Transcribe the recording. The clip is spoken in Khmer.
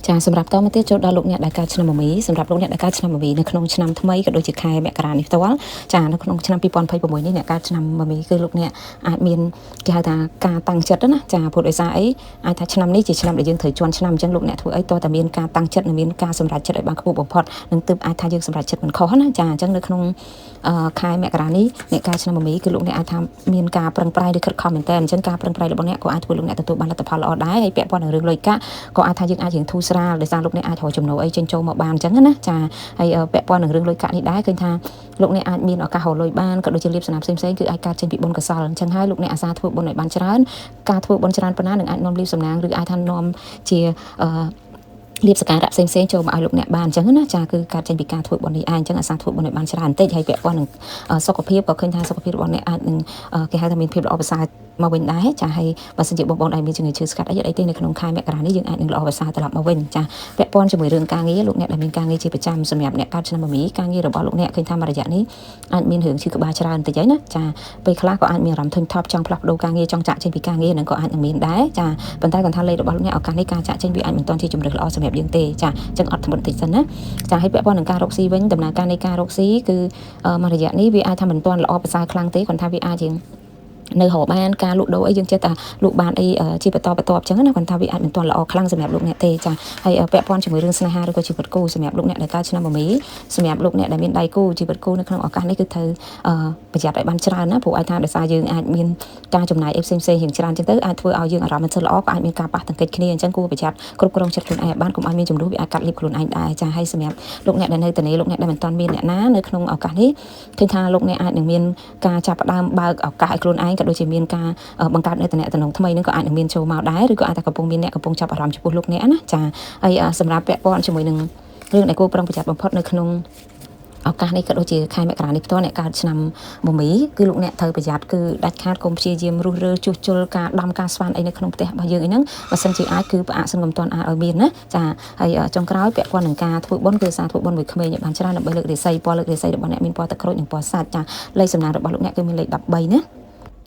ចាសម្រាប់តមកទៀតចូលដល់លោកអ្នកដែលកើតឆ្នាំមមីសម្រាប់លោកអ្នកដែលកើតឆ្នាំមមីនៅក្នុងឆ្នាំថ្មីក៏ដូចជាខែមករានេះផ្ទាល់ចានៅក្នុងឆ្នាំ2026នេះអ្នកកើតឆ្នាំមមីគឺលោកអ្នកអាចមានគេហៅថាការតាំងចិត្តណាចាព្រោះដោយសារអីអាចថាឆ្នាំនេះជាឆ្នាំដែលយើងត្រូវជន់ឆ្នាំអញ្ចឹងលោកអ្នកធ្វើអីតើតែមានការតាំងចិត្តនិងមានការសម្រេចចិត្តឲ្យបានខ្ពស់បំផុតនឹងទើបអាចថាយើងសម្រេចចិត្តមិនខុសណាចាអញ្ចឹងនៅក្នុងខែមករានេះអ្នកកើតឆ្នាំមមីគឺលោកអ្នកអាចថាមានការប្រឹងប្រែងឬខិតខំមែនតើអញ្ចឹងការប្រឹងប្រែងរបស់អ្នកក៏អាចធ្វើលោកអ្នកទទួលបានលទ្ធផលល្អដែរហើយពាក់ព័ន្ធនឹងរឿងលុយកាក់ក៏អាចថាយើងអាចរៀងធូរស្រាលដោយសារលោកអ្នកអាចរកចំណូលអីចេញចូលមកបានអញ្ចឹងណាចាហើយពាក់ព័ន្ធនឹងរឿងលុយកាក់នេះដែរឃើញថាលោកអ្នកអាចមានឱកាសរកលុយបានក៏ដូចជាលៀបសំណាំផ្សេងៗគឺអាចកើតចេញពីបុណ្យកុសលអញ្ចឹងហើយលោកអ្នកអាសាធ្វើបុណ្យឲ្យបានច្រើនការធ្វើបុណ្យច្រើនប៉ុណ្ណានឹងអាចនាំលៀបសំណាងឬអាចថានាំជាលៀបសការៈផ្សេងៗចូលមកឲ្យលោកអ្នកបានអញ្ចឹងណាចាគឺការចេញពីការធ្វើបុណ្យនេះឯងអញ្ចឹងអាសាធ្វើបុណ្យឲ្យបានច្រើនបន្តិចហើយពាក់ព័ន្ធនឹងសុខភាពក៏ឃើញថាសុខភាពរបស់អ្នកអាចនឹងគេហៅថាមានភាពល្អប្រសើរមកវិញដែរចាហើយបើសិនជាបងប្អូនដែលមានជំងឺឈឺស្កាត់អីទេនៅក្នុងខែមករានេះយើងអាចនឹងល្អប្រសើរត្រឡប់មកវិញចាពាក់ព័ន្ធជាមួយរឿងការងារលោកអ្នកដែលមានការងារជាប្រចាំសម្រាប់អ្នកកើតឆ្នាំមមីការងាររបស់លោកអ្នកឃើញថាមួយរយៈនេះអាចមានរឿងឈឺក្បាលច្រើនបន្តិចហើយណាចាពេលខ្លះក៏អាចមានអារម្មណ៍ធុញថប់ចង់ផ្លាស់ប្ដូរការងារចង់ចាក់ចេញពីការងារហ្នឹងក៏អាចនឹងមានដែរចាប៉ុន្តែគាត់ថាលេខរបស់លោកអ្នកឱកាសនេះការចាក់ចេញវាអាចមិនទាន់ជាជំរឿនល្អសម្រាប់យើងទេចាអញ្ចឹងអត់ធ្ងន់បន្តិចសិនណាចាហើយពាក់ព័ន្ធនឹងការរកស៊ីវិញដំណើរការនៃការរកស៊ីគឺមួយរយៈនេះវាអាចថាមិនទាន់ល្អប្រសើរខ្លាំងទេគាត់ថាវាអាចជាងនៅរកបានការលក់ដូរអីយើងចេះតែលក់បានអីជាបន្តបន្ទាប់អញ្ចឹងណាគាត់ថាវាអាចមិនទាន់ល្អខ្លាំងសម្រាប់លោកអ្នកទេចាហើយពាក់ព័ន្ធជាមួយរឿងស្នេហាឬក៏ជីវិតគូសម្រាប់លោកអ្នកដែលកើតឆ្នាំមមីសម្រាប់លោកអ្នកដែលមានដៃគូជីវិតគូនៅក្នុងឱកាសនេះគឺត្រូវប្រយ័ត្នឲ្យបានច្រើនណាព្រោះអាចថាដោយសារយើងអាចមានការចំណាយអីផ្សេងៗយ៉ាងច្រើនអញ្ចឹងទៅអាចធ្វើឲ្យយើងអារម្មណ៍មិនសូវល្អក៏អាចមានការប៉ះទង្គិចគ្នាអញ្ចឹងគួរប្រយ័ត្នគ្រប់គ្រងចិត្តខ្លួនឯងឲ្យបានកុំឲ្យមានចំនួនវាអាចកាត់លៀបខ្លួនឯងដែរចាហើយសម្រាប់លោកអ្នកដែលនៅតែលោកអ្នកដែលមិនទាន់មានអ្នកណានៅក្នុងឱកាសនេះឃើញថាលោកអ្នកអាចនឹងមានការចាប់ផ្ដើមបើកឱកាសឲ្យខ្លួនឯងក៏ដូចជាមានការបង្កើតនៅតំណែងថ្មីនឹងក៏អាចនឹងមានចូលមកដែរឬក៏អាចតែកំពុងមានអ្នកកំពុងចាប់អារម្មណ៍ចំពោះលោកអ្នកណាចាហើយសម្រាប់ពាក់ព័ន្ធជាមួយនឹងរឿងដែលគួរប្រុងប្រយ័ត្នបំផុតនៅក្នុងឱកាសនេះក៏ដូចជាខែមករានេះផ្ទាល់អ្នកកើតឆ្នាំមមីគឺលោកអ្នកត្រូវប្រយ័ត្នគឺដាច់ខាតកុំព្យាយាមរុះរើជួសជុលការដំការស្វានអីនៅក្នុងផ្ទះរបស់យើងអីហ្នឹងបើសិនជាអាចគឺផ្អាកសិនកុំតន់អាចឲ្យមានណាចាហើយចុងក្រោយពាក់ព័ន្ធនឹងការធ្វើបុណ្យគឺសារធ្វើបុណ្យមួយក្មេងឲ្យបានច្រើនដើម្បីលើករាសីពណ៌លើករាសីរបស់អ្នកមានពណ៌ទឹកក្រូចនិងពណ៌សាច់ចាលេខសំណាងរបស់លោកអ្នកគឺមានលេខ13ណា